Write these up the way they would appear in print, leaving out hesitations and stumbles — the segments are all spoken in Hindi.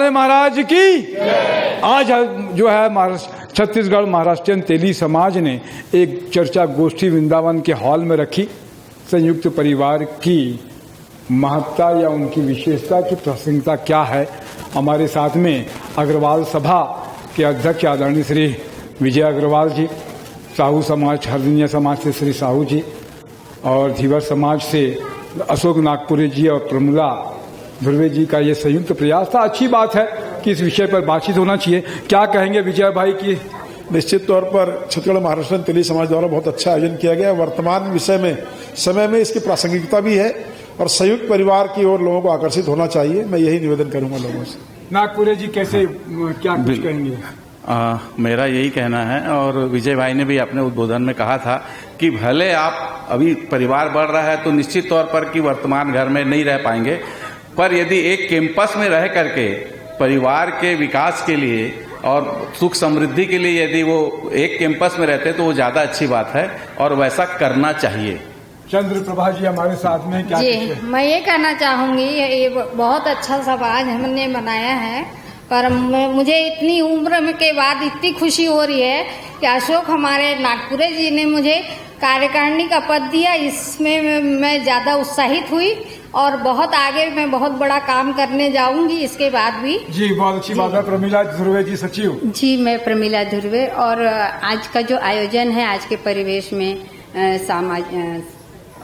वाले महाराज की। आज जो है छत्तीसगढ़ महाराष्ट्रीयन तेली समाज ने एक चर्चा गोष्ठी वृंदावन के हॉल में रखी। संयुक्त परिवार की महत्ता या उनकी विशेषता की प्रासंगिकता क्या है। हमारे साथ में अग्रवाल सभा के अध्यक्ष आदरणीय श्री विजय अग्रवाल जी, साहू समाज हरदिया समाज से श्री साहू जी और धीवर समाज से अशोक नागपुरे जी और प्रमुला ध्रुवे जी का ये संयुक्त प्रयास था। अच्छी बात है कि इस विषय पर बातचीत होना चाहिए। क्या कहेंगे विजय भाई की? निश्चित तौर पर छत्तीसगढ़ महाराष्ट्र तेली समाज द्वारा बहुत अच्छा आयोजन किया गया। वर्तमान विषय में समय में इसकी प्रासंगिकता भी है और संयुक्त परिवार की ओर लोगों को आकर्षित होना चाहिए। मैं यही निवेदन करूंगा लोगों से। नागपुरे जी कैसे क्या कुछ कहेंगे? मेरा यही कहना है और विजय भाई ने भी अपने उद्बोधन में कहा था कि भले आप अभी परिवार बढ़ रहा है तो निश्चित तौर पर कि वर्तमान घर में नहीं रह पाएंगे, पर यदि एक कैंपस में रह करके परिवार के विकास के लिए और सुख समृद्धि के लिए यदि वो एक कैंपस में रहते तो वो ज्यादा अच्छी बात है और वैसा करना चाहिए। चंद्र प्रभा जी हमारे साथ में क्या जी, मैं ये कहना चाहूंगी, ये बहुत अच्छा समाज हमने बनाया है, पर मुझे इतनी उम्र के बाद इतनी खुशी हो रही है कि अशोक हमारे नागपुरे जी ने मुझे कार्यकारिणी का पद दिया। इसमें मैं ज्यादा उत्साहित हुई और बहुत आगे मैं बहुत बड़ा काम करने जाऊंगी इसके बाद भी। जी, बहुत अच्छी बात है। प्रमिला ध्रुवे जी सचिव जी, मैं प्रमिला ध्रुवे। और आज का जो आयोजन है, आज के परिवेश में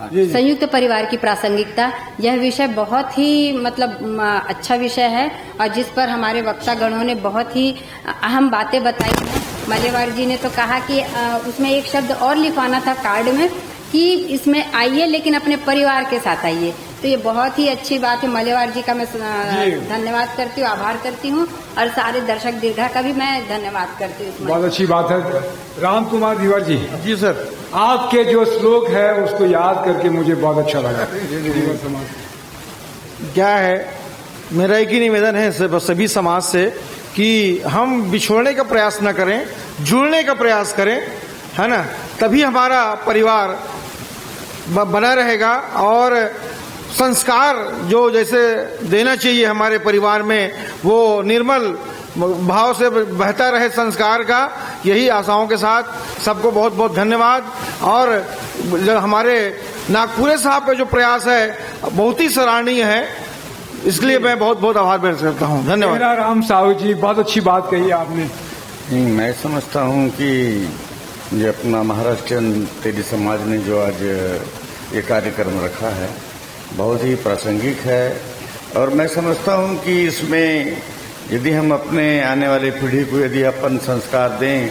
संयुक्त परिवार की प्रासंगिकता, यह विषय बहुत ही अच्छा विषय है और जिस पर हमारे वक्ता गणों ने बहुत ही अहम बातें बताई हैं। मलेवार जी ने तो कहा कि उसमें एक शब्द और लिखवाना था कार्ड में कि इसमें आइए लेकिन अपने परिवार के साथ आइए। तो ये बहुत ही अच्छी बात है। मलेवार जी का मैं धन्यवाद करती हूँ, आभार करती हूँ और सारे दर्शक दीर्घा का भी मैं धन्यवाद करती हूँ। बहुत अच्छी बात है। राम कुमार धीवर जी। जी सर, आपके जो श्लोक है उसको याद करके मुझे बहुत अच्छा लगा। क्या है, मेरा एक ही निवेदन है सभी समाज से कि हम बिछोड़ने का प्रयास न करें, जुड़ने का प्रयास करें, है ना, तभी हमारा परिवार बना रहेगा और संस्कार जो जैसे देना चाहिए हमारे परिवार में वो निर्मल भाव से बहता रहे संस्कार का। यही आशाओं के साथ सबको बहुत बहुत धन्यवाद। और जो हमारे नागपुरे साहब का जो प्रयास है बहुत ही सराहनीय है, इसलिए मैं बहुत बहुत आभार व्यक्त करता हूँ। धन्यवाद। मेरा राम साहू जी, बहुत अच्छी बात कही आपने। मैं समझता हूँ कि ये अपना महाराष्ट्रीयन तेली समाज ने जो आज ये कार्यक्रम रखा है बहुत ही प्रासंगिक है और मैं समझता हूँ कि इसमें यदि हम अपने आने वाली पीढ़ी को यदि अपन संस्कार दें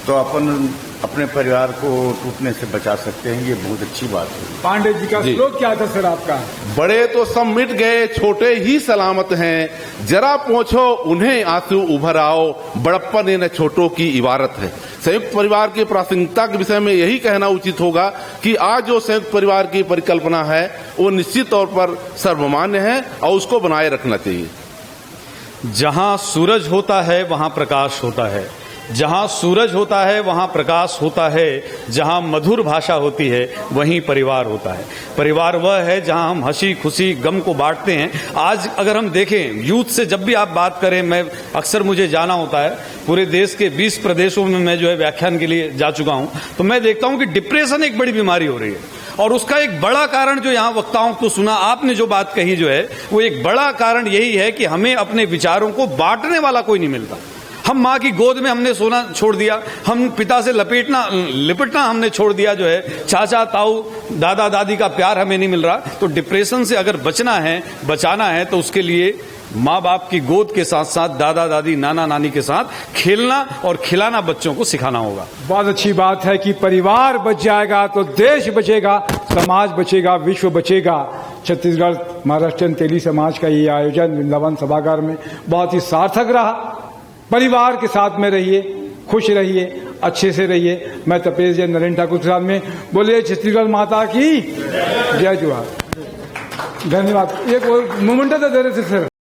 तो अपन अपने परिवार को टूटने से बचा सकते हैं। ये बहुत अच्छी बात है। पांडे जी का श्लोक क्या था सर आपका? बड़े तो सब मिट गए, छोटे ही सलामत हैं, जरा पूछो उन्हें आंसू उभर आओ, बड़प्पन इन छोटों की इबारत है। संयुक्त परिवार की प्रासंगिकता के विषय में यही कहना उचित होगा कि आज जो संयुक्त परिवार की परिकल्पना है वो निश्चित तौर पर सर्वमान्य है और उसको बनाए रखना चाहिए। जहां सूरज होता है वहां प्रकाश होता है, जहां सूरज होता है वहां प्रकाश होता है, जहां मधुर भाषा होती है वहीं परिवार होता है। परिवार वह है जहां हम हंसी खुशी गम को बांटते हैं। आज अगर हम देखें यूथ से जब भी आप बात करें, मैं अक्सर मुझे जाना होता है, पूरे देश के 20 प्रदेशों में मैं जो है व्याख्यान के लिए जा चुका हूं, तो मैं देखता हूं कि डिप्रेशन एक बड़ी बीमारी हो रही है और उसका एक बड़ा कारण जो यहाँ वक्ताओं को सुना आपने जो बात कही जो है वो एक बड़ा कारण यही है कि हमें अपने विचारों को बांटने वाला कोई नहीं मिलता। हम माँ की गोद में हमने सोना छोड़ दिया, हम पिता से लिपटना हमने छोड़ दिया, जो है चाचा ताऊ दादा दादी का प्यार हमें नहीं मिल रहा। तो डिप्रेशन से अगर बचाना है तो उसके लिए माँ बाप की गोद के साथ साथ दादा दादी नाना नानी के साथ खेलना और खिलाना बच्चों को सिखाना होगा। बहुत अच्छी बात है कि परिवार बच जाएगा तो देश बचेगा, समाज बचेगा, विश्व बचेगा। छत्तीसगढ़ महाराष्ट्रीयन तेली समाज का ये आयोजन वृंदावन सभागार में बहुत ही सार्थक रहा। परिवार के साथ में रहिए, खुश रहिए, अच्छे से रहिए। मैं तपेश जय नरेंद्र ठाकुर साहब में बोले छत्तीसगढ़ माता की जय जोहार। धन्यवाद। एक मोमेंट दे रहे थे सर।